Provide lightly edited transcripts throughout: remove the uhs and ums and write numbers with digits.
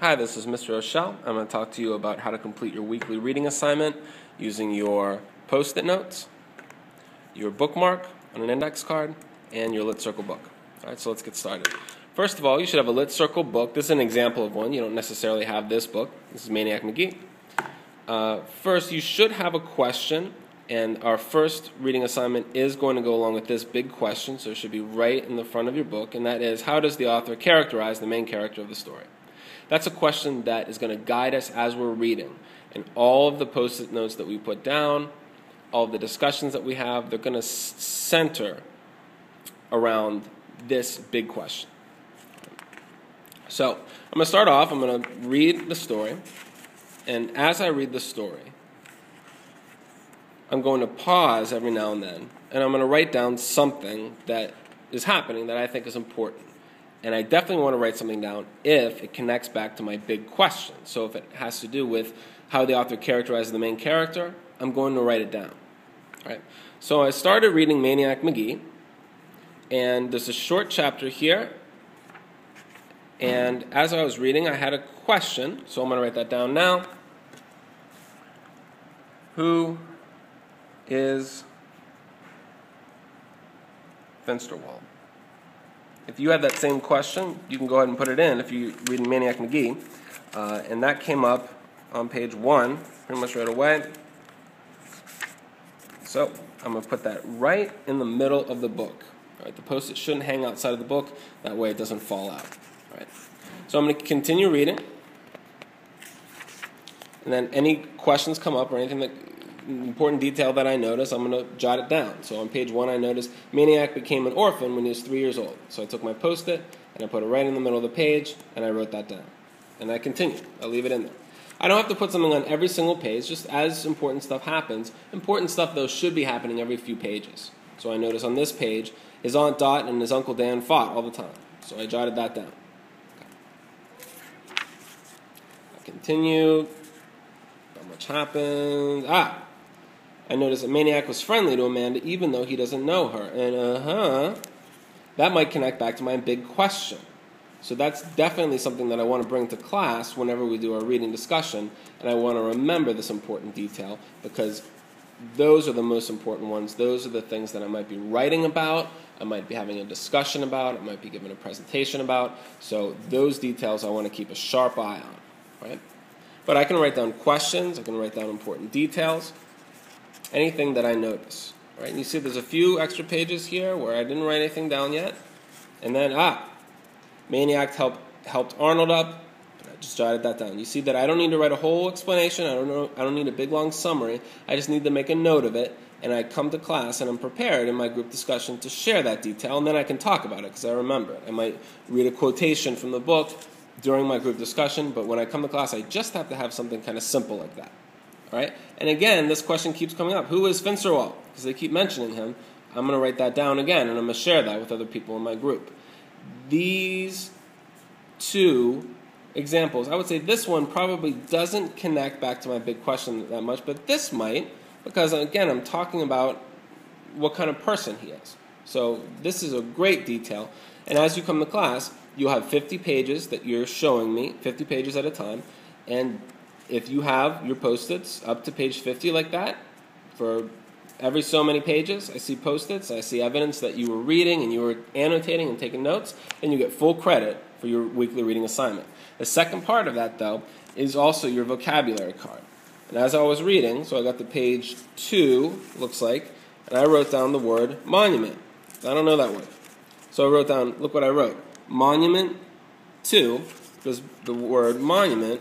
Hi, this is Mr. Rochelle. I'm going to talk to you about how to complete your weekly reading assignment using your Post-it notes, your bookmark on an index card, and your Lit Circle book. All right, so let's get started. First of all, you should have a Lit Circle book. This is an example of one. You don't necessarily have this book. This is Maniac McGee. First, you should have a question, and our first reading assignment is going to go along with this big question, so it should be right in the front of your book, and that is, how does the author characterize the main character of the story? That's a question that is going to guide us as we're reading. And all of the Post-it notes that we put down, all of the discussions that we have, they're going to center around this big question. So I'm going to start off. I'm going to read the story. And as I read the story, I'm going to pause every now and then. And I'm going to write down something that is happening that I think is important. And I definitely want to write something down if it connects back to my big question. So if it has to do with how the author characterizes the main character, I'm going to write it down. All right. So I started reading Maniac McGee, and there's a short chapter here. And as I was reading, I had a question, so I'm going to write that down now. Who is Finsterwald? If you have that same question, you can go ahead and put it in if you're reading Maniac McGee. And that came up on page 1 pretty much right away. So I'm going to put that right in the middle of the book. All right, the Post-it shouldn't hang outside of the book. That way it doesn't fall out. All right. So I'm going to continue reading. And then any questions come up or anything that important detail that I notice, I'm going to jot it down. So on page 1, I noticed Maniac became an orphan when he was 3 years old. So I took my Post-it, and I put it right in the middle of the page, and I wrote that down. And I continued. I'll leave it in there. I don't have to put something on every single page, just as important stuff happens. Important stuff, though, should be happening every few pages. So I notice on this page, his Aunt Dot and his Uncle Dan fought all the time. So I jotted that down. I continued. Not much happened. I noticed that Maniac was friendly to Amanda even though he doesn't know her. And that might connect back to my big question. So that's definitely something that I want to bring to class whenever we do our reading discussion. And I want to remember this important detail because those are the most important ones. Those are the things that I might be writing about, I might be having a discussion about, I might be giving a presentation about. So those details I want to keep a sharp eye on, right? But I can write down questions, I can write down important details. Anything that I notice. Right? And you see there's a few extra pages here where I didn't write anything down yet. And then, Maniac helped Arnold up. I just jotted that down. You see that I don't need to write a whole explanation. I don't need a big long summary. I just need to make a note of it. And I come to class and I'm prepared in my group discussion to share that detail. And then I can talk about it because I remember it. I might read a quotation from the book during my group discussion. But when I come to class, I just have to have something kind of simple like that. All right? And again, this question keeps coming up. Who is Finsterwald? Because they keep mentioning him. I'm going to write that down again, and I'm going to share that with other people in my group. These two examples, I would say this one probably doesn't connect back to my big question that much, but this might, because, again, I'm talking about what kind of person he is. So this is a great detail. And as you come to class, you'll have 50 pages that you're showing me, 50 pages at a time, and if you have your Post-its up to page 50 like that, for every so many pages, I see Post-its, I see evidence that you were reading and you were annotating and taking notes, and you get full credit for your weekly reading assignment. The second part of that, though, is also your vocabulary card. And as I was reading, so I got to page 2, looks like, and I wrote down the word monument. I don't know that word. So I wrote down, look what I wrote. Monument 2, because the word monument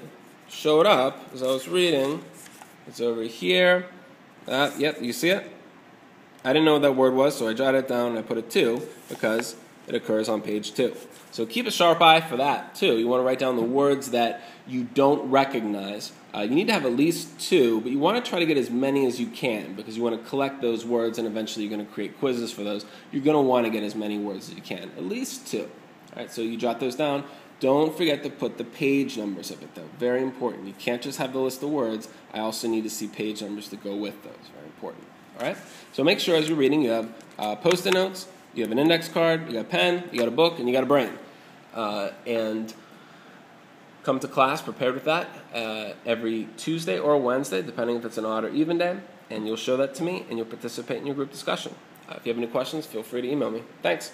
showed up as I was reading. It's over here. Yep, you see it? I didn't know what that word was, so I jotted it down and I put a 2 because it occurs on page 2. So keep a sharp eye for that, too. You want to write down the words that you don't recognize. You need to have at least 2, but you want to try to get as many as you can because you want to collect those words and eventually you're going to create quizzes for those. You're going to want to get as many words as you can, at least 2. All right, so you jot those down. Don't forget to put the page numbers of it, though. Very important. You can't just have the list of words. I also need to see page numbers to go with those. Very important. All right? So make sure as you're reading you have Post-it notes, you have an index card, you got a pen, you got a book, and you got a brain. And come to class prepared with that every Tuesday or Wednesday, depending if it's an odd or even day, and you'll show that to me, and you'll participate in your group discussion. If you have any questions, feel free to email me. Thanks.